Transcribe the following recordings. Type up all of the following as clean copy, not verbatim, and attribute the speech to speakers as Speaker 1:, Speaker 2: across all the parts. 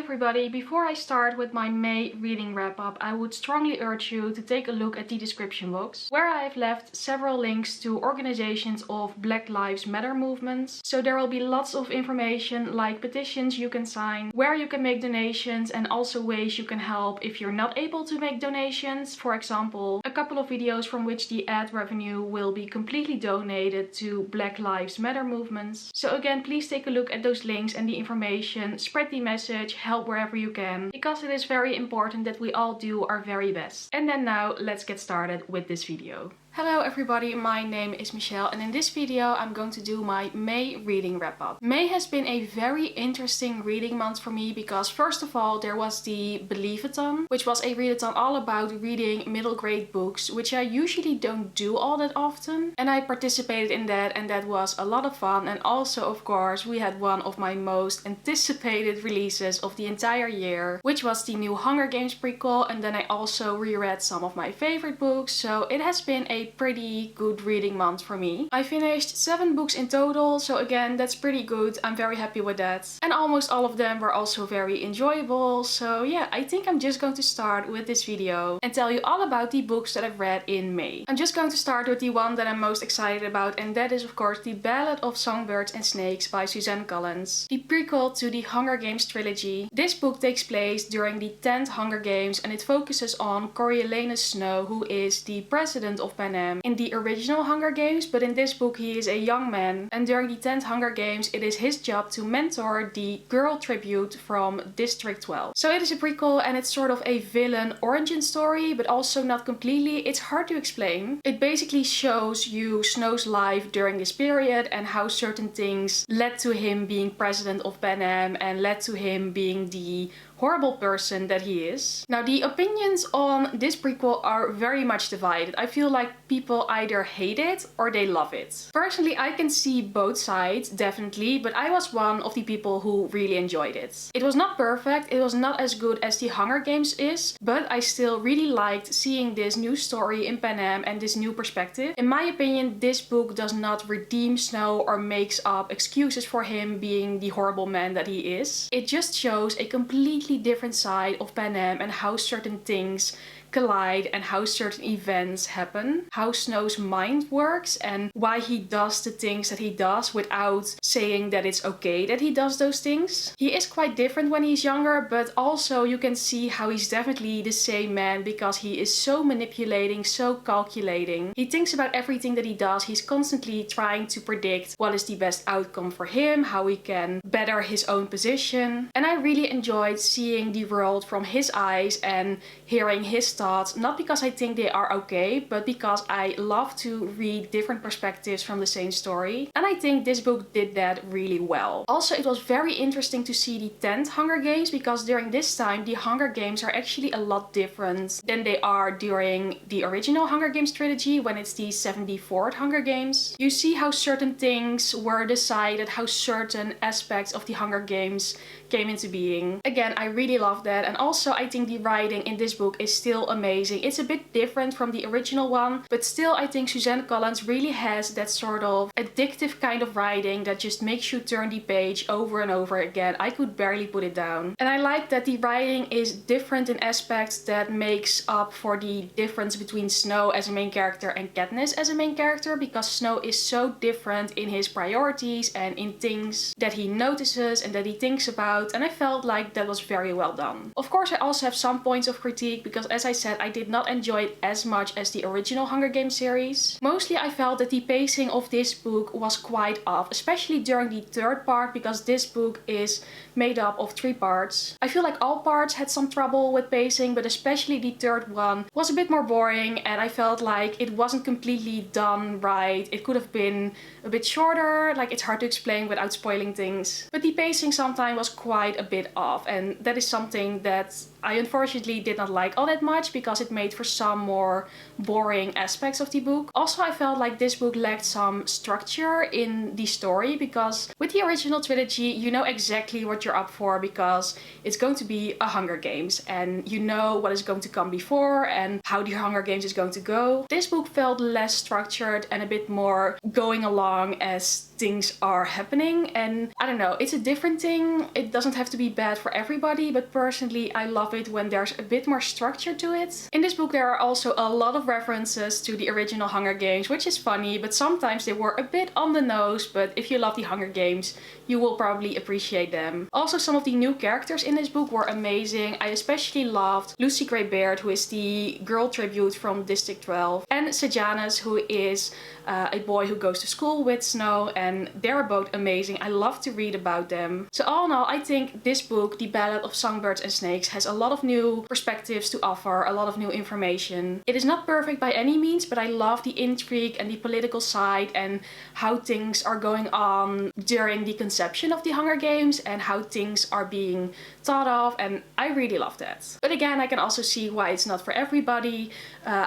Speaker 1: everybody, before I start with my May reading wrap up, I would strongly urge you to take a look at the description box, where I've left several links to organizations of Black Lives Matter movements. So there will be lots of information like petitions you can sign, where you can make donations, and also ways you can help if you're not able to make donations. For example, a couple of videos from which the ad revenue will be completely donated to Black Lives Matter movements. So again, please take a look at those links and the information, spread the message, help wherever you can, because it is very important that we all do our very best. And then now let's get started with this video. Hello everybody, my name is Michelle, and in this video I'm going to do my May reading wrap up. May has been a very interesting reading month for me because first of all there was the Believe-a-thon, which was a readathon all about reading middle grade books, which I usually don't do all that often. And I participated in that and that was a lot of fun. And also of course we had one of my most anticipated releases of the entire year, which was the new Hunger Games prequel, and then I also reread some of my favorite books, so it has been a pretty good reading month for me. I finished 7 books in total, so again that's pretty good. I'm very happy with that. And almost all of them were also very enjoyable. So yeah, I think I'm just going to start with this video and tell you all about the books that I've read in May. I'm just going to start with the one that I'm most excited about, and that is of course the Ballad of Songbirds and Snakes by Suzanne Collins, the prequel to the Hunger Games trilogy. This book takes place during the 10th Hunger Games and it focuses on Coriolanus Snow, who is the president of Panem in the original Hunger Games, but in this book he is a young man, and during the 10th Hunger Games it is his job to mentor the girl tribute from District 12. So it is a prequel and it's sort of a villain origin story, but also not completely. It's hard to explain. It basically shows you Snow's life during this period and how certain things led to him being president of Panem and led to him being the horrible person that he is. Now the opinions on this prequel are very much divided. I feel like people either hate it or they love it. Personally, I can see both sides, definitely, but I was one of the people who really enjoyed it. It was not perfect, it was not as good as the Hunger Games is, but I still really liked seeing this new story in Panem and this new perspective. In my opinion, this book does not redeem Snow or makes up excuses for him being the horrible man that he is. It just shows a completely different side of Panem and how certain things collide and how certain events happen, how Snow's mind works and why he does the things that he does without saying that it's okay that he does those things. He is quite different when he's younger, but also you can see how he's definitely the same man because he is so manipulating, so calculating. He thinks about everything that he does. He's constantly trying to predict what is the best outcome for him, how he can better his own position. And I really enjoyed seeing the world from his eyes and hearing his thoughts, not because I think they are okay, but because I love to read different perspectives from the same story. And I think this book did that really well. Also, it was very interesting to see the 10th Hunger Games because during this time the Hunger Games are actually a lot different than they are during the original Hunger Games trilogy when it's the 74th Hunger Games. You see how certain things were decided, how certain aspects of the Hunger Games came into being. Again, I really love that, and also I think the writing in this book is still amazing. It's a bit different from the original one, but still I think Suzanne Collins really has that sort of addictive kind of writing that just makes you turn the page over and over again. I could barely put it down. And I like that the writing is different in aspects that makes up for the difference between Snow as a main character and Katniss as a main character, because Snow is so different in his priorities and in things that he notices and that he thinks about, and I felt like that was very well done. Of course, I also have some points of critique because, as I said, I did not enjoy it as much as the original Hunger Games series. Mostly I felt that the pacing of this book was quite off, especially during the 3rd part, because this book is made up of 3 parts. I feel like all parts had some trouble with pacing, but especially the 3rd one was a bit more boring and I felt like it wasn't completely done right. It could have been a bit shorter, like it's hard to explain without spoiling things. But the pacing sometimes was quite a bit off, and that is something that I unfortunately did not like all that much because it made for some more boring aspects of the book. Also, I felt like this book lacked some structure in the story because with the original trilogy you know exactly what you're up for because it's going to be a Hunger Games and you know what is going to come before and how the Hunger Games is going to go. This book felt less structured and a bit more going along as things are happening, and I don't know, it's a different thing. It doesn't have to be bad for everybody, but personally I love it when there's a bit more structure to it. In this book there are also a lot of references to the original Hunger Games, which is funny, but sometimes they were a bit on the nose, but if you love the Hunger Games you will probably appreciate them. Also, some of the new characters in this book were amazing. I especially loved Lucy Greybeard, who is the girl tribute from District 12, and Sejanus, who is a boy who goes to school with Snow, and they're both amazing. I love to read about them. So all in all, I think this book, The Ballad of Songbirds and Snakes, has a lot of new perspectives to offer, a lot of new information. It is not perfect by any means, but I love the intrigue and the political side and how things are going on during the conception of the Hunger Games and how things are being thought of, and I really love that. But again, I can also see why it's not for everybody.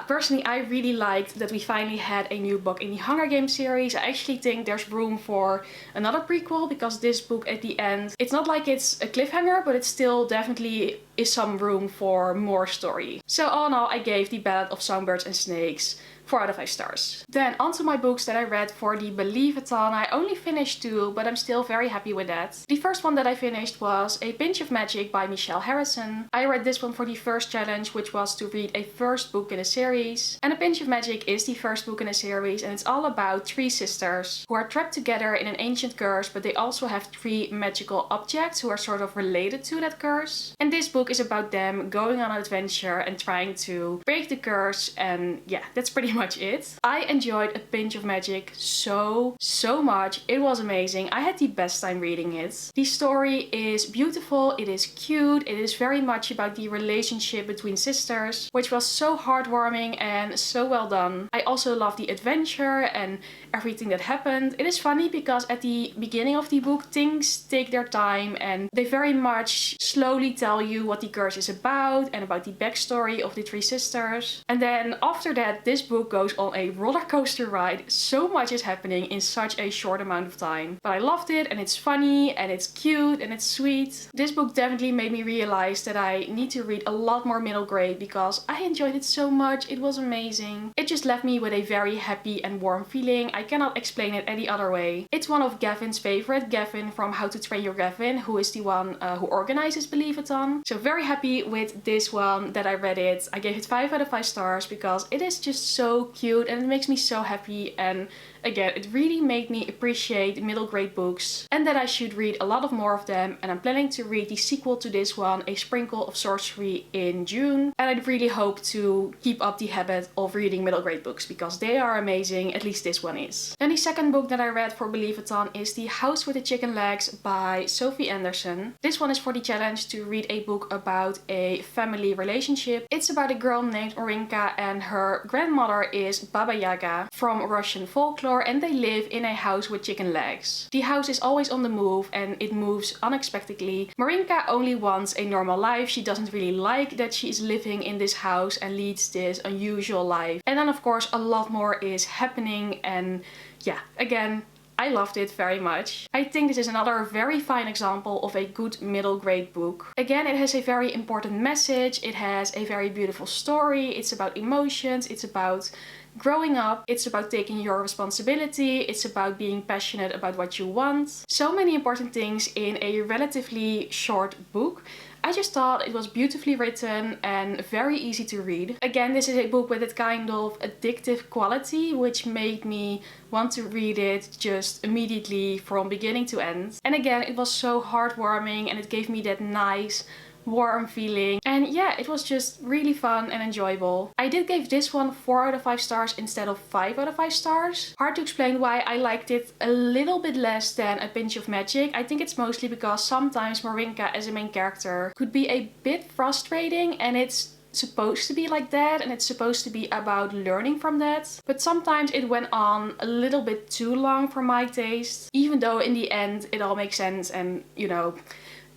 Speaker 1: Personally, I really liked that we finally had a new book in the Hunger Games series. I actually think there's room for another prequel, because this book at the end, it's not like it's a cliffhanger, but it still definitely is some room for more story. So all in all, I gave The Ballad of Songbirds and Snakes 4 out of 5 stars. Then onto my books that I read for the Believe-a-thon. I only finished 2, but I'm still very happy with that. The first one that I finished was A Pinch of Magic by Michelle Harrison. I read this one for the first challenge, which was to read a first book in a series. And A Pinch of Magic is the first book in a series, and it's all about 3 sisters who are trapped together in an ancient curse, but they also have 3 magical objects who are sort of related to that curse. And this book is about them going on an adventure and trying to break the curse, and yeah, that's pretty much it. I enjoyed A Pinch of Magic so much. It was amazing. I had the best time reading it. The story is beautiful, it is cute, it is very much about the relationship between sisters, which was so heartwarming and so well done. I also love the adventure and everything that happened. It is funny because at the beginning of the book things take their time and they very much slowly tell you what the curse is about and about the backstory of the 3 sisters. And then after that, this book goes on a roller coaster ride. So much is happening in such a short amount of time. But I loved it, and it's funny and it's cute and it's sweet. This book definitely made me realize that I need to read a lot more middle grade because I enjoyed it so much. It was amazing. It just left me with a very happy and warm feeling. I cannot explain it any other way. It's one of Gavin's favorite, Gavin from How to Train Your Gavin, who is the one who organizes Believe-a-thon. So very happy with this one that I read it. I gave it 5 out of 5 stars because it is just so cute and it makes me so happy, and again, it really made me appreciate middle grade books and that I should read a lot of more of them. And I'm planning to read the sequel to this one, A Sprinkle of Sorcery, in June. And I really hope to keep up the habit of reading middle grade books because they are amazing, at least this one is. Then the second book that I read for Believe-a-thon is The House with the Chicken Legs by Sophie Anderson. This one is for the challenge to read a book about a family relationship. It's about a girl named Orinka and her grandmother is Baba Yaga from Russian folklore, and they live in a house with chicken legs. The house is always on the move and it moves unexpectedly. Marinka only wants a normal life. She doesn't really like that she is living in this house and leads this unusual life. And then of course a lot more is happening, and yeah, again, I loved it very much. I think this is another very fine example of a good middle grade book. Again, it has a very important message. It has a very beautiful story. It's about emotions. It's about growing up. It's about taking your responsibility. It's about being passionate about what you want. So many important things in a relatively short book. I just thought it was beautifully written and very easy to read. Again, this is a book with that kind of addictive quality, which made me want to read it just immediately from beginning to end. And again, it was so heartwarming and it gave me that nice warm feeling, and yeah, it was just really fun and enjoyable. I did give this one 4 out of 5 stars instead of 5 out of 5 stars. Hard to explain why I liked it a little bit less than A Pinch of Magic. I think it's mostly because sometimes Marinka as a main character could be a bit frustrating, and it's supposed to be like that and it's supposed to be about learning from that, but sometimes it went on a little bit too long for my taste, even though in the end it all makes sense and, you know,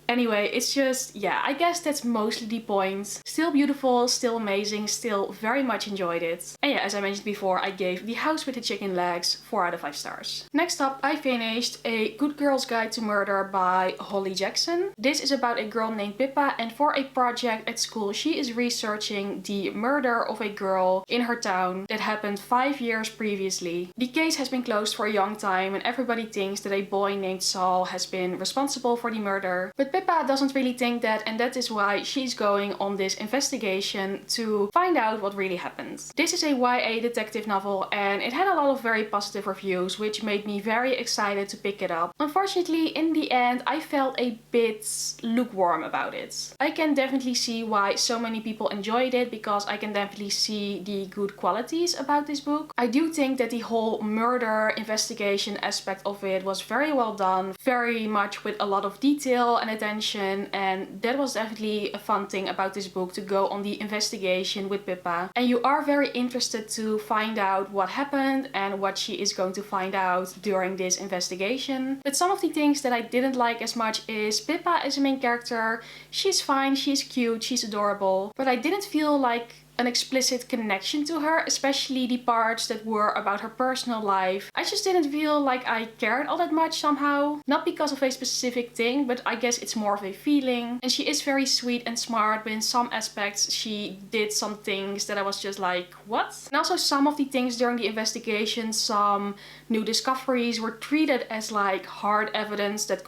Speaker 1: Anyway, it's just, yeah, I guess that's mostly the point. Still beautiful, still amazing, still very much enjoyed it. And yeah, as I mentioned before, I gave The House with the Chicken Legs 4 out of 5 stars. Next up, I finished A Good Girl's Guide to Murder by Holly Jackson. This is about a girl named Pippa, and for a project at school, she is researching the murder of a girl in her town that happened 5 years previously. The case has been closed for a long time, and everybody thinks that a boy named Saul has been responsible for the murder. But Pippa doesn't really think that, and that is why she's going on this investigation to find out what really happened. This is a YA detective novel, and it had a lot of very positive reviews, which made me very excited to pick it up. Unfortunately, in the end, I felt a bit lukewarm about it. I can definitely see why so many people enjoyed it, because I can definitely see the good qualities about this book. I do think that the whole murder investigation aspect of it was very well done, very much with a lot of detail and attention, and that was definitely a fun thing about this book, to go on the investigation with Pippa. And you are very interested to find out what happened and what she is going to find out during this investigation. But some of the things that I didn't like as much is Pippa as a main character. She's fine, she's cute, she's adorable, but I didn't feel like an explicit connection to her, especially the parts that were about her personal life. I just didn't feel like I cared all that much somehow. Not because of a specific thing, but I guess it's more of a feeling. And she is very sweet and smart, but in some aspects she did some things that I was just like, what? And also some of the things during the investigation, some new discoveries were treated as like hard evidence that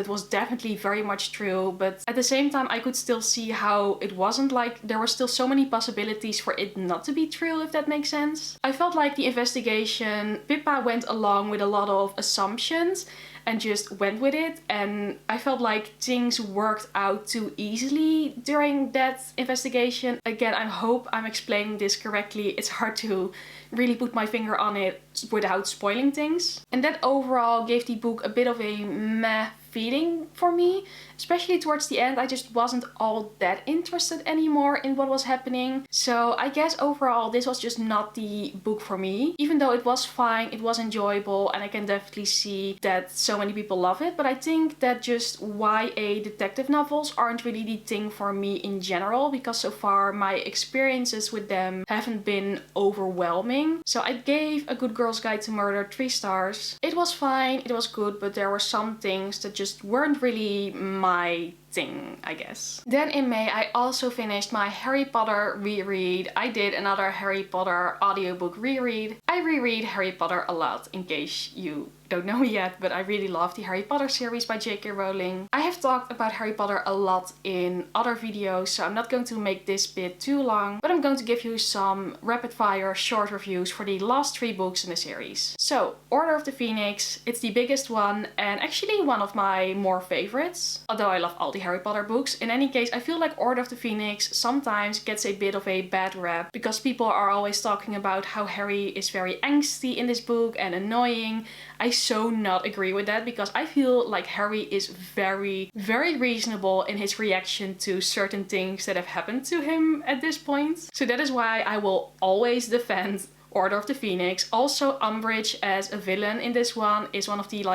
Speaker 1: was definitely very much true, but at the same time I could still see how it wasn't, like there were still so many possibilities for it not to be true, if that makes sense. I felt like the investigation, Pippa went along with a lot of assumptions and just went with it, and I felt like things worked out too easily during that investigation. Again, I hope I'm explaining this correctly. It's hard to really put my finger on it without spoiling things. And that overall gave the book a bit of a meh feeling for me, especially towards the end. I just wasn't all that interested anymore in what was happening. So I guess overall this was just not the book for me, even though it was fine, it was enjoyable, and I can definitely see that so many people love it. But I think that just YA detective novels aren't really the thing for me in general, because so far my experiences with them haven't been overwhelming. So I gave A Good Girl's Guide to Murder 3 stars. It was fine, it was good, but there were some things that just weren't really my thing, I guess. Then in May I also finished my Harry Potter reread. I did another Harry Potter audiobook reread. I reread Harry Potter a lot, in case you don't know yet, but I really love the Harry Potter series by J.K. Rowling. I have talked about Harry Potter a lot in other videos, so I'm not going to make this bit too long, but I'm going to give you some rapid fire short reviews for the last 3 books in the series. So, Order of the Phoenix, it's the biggest one and actually one of my more favorites, although I love all the Harry Potter books. In any case, I feel like Order of the Phoenix sometimes gets a bit of a bad rap, because people are always talking about how Harry is very angsty in this book and annoying. I so not agree with that, because I feel like Harry is very, very reasonable in his reaction to certain things that have happened to him at this point. So that is why I will always defend Order of the Phoenix. Also, Umbridge as a villain in this one is one of the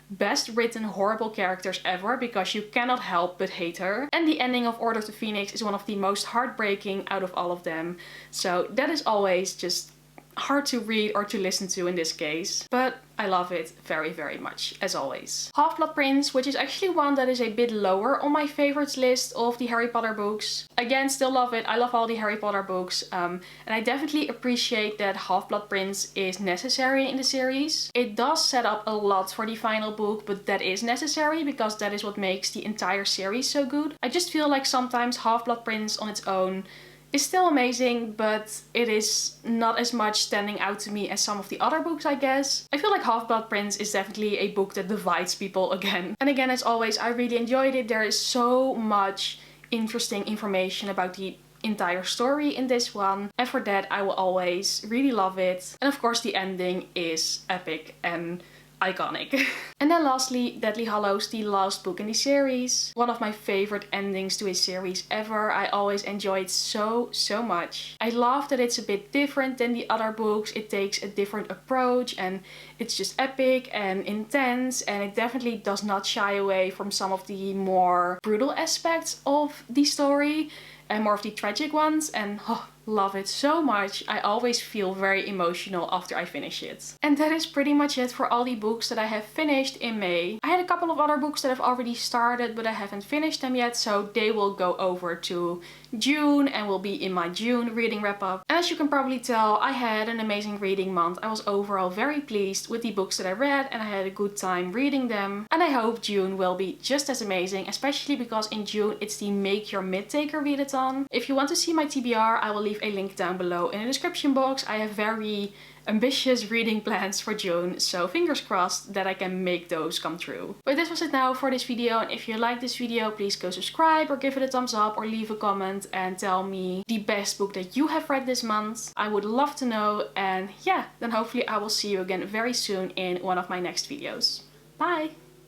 Speaker 1: best written horrible characters ever, because you cannot help but hate her. And the ending of Order of the Phoenix is one of the most heartbreaking out of all of them. So that is always just hard to read or to listen to in this case, but I love it very, very much, as always. Half-Blood Prince, which is actually one that is a bit lower on my favorites list of the Harry Potter books. Again, still love it. I love all the Harry Potter books, and I definitely appreciate that Half-Blood Prince is necessary in the series. It does set up a lot for the final book, but that is necessary because that is what makes the entire series so good. I just feel like sometimes Half-Blood Prince on its own is still amazing, but it is not as much standing out to me as some of the other books, I guess. I feel like Half-Blood Prince is definitely a book that divides people again. And again, as always, I really enjoyed it. There is so much interesting information about the entire story in this one, and for that I will always really love it. And of course the ending is epic and iconic. And then lastly, Deathly Hallows, the last book in the series. One of my favorite endings to a series ever. I always enjoy it so much. I love that it's a bit different than the other books. It takes a different approach and it's just epic and intense, and it definitely does not shy away from some of the more brutal aspects of the story and more of the tragic ones, and love it so much. I always feel very emotional after I finish it. And that is pretty much it for all the books that I have finished in May. I had a couple of other books that I've already started, but I haven't finished them yet, so they will go over to June and will be in my June reading wrap up. And as you can probably tell, I had an amazing reading month. I was overall very pleased with the books that I read and I had a good time reading them. And I hope June will be just as amazing, especially because in June it's the Make Your Mid-Taker readathon. If you want to see my TBR, I will leave a link down below in the description box. I have very ambitious reading plans for June, so fingers crossed that I can make those come true. But this was it now for this video, and if you like this video, please go subscribe or give it a thumbs up or leave a comment and tell me the best book that you have read this month. I would love to know, and yeah, then hopefully I will see you again very soon in one of my next videos. Bye!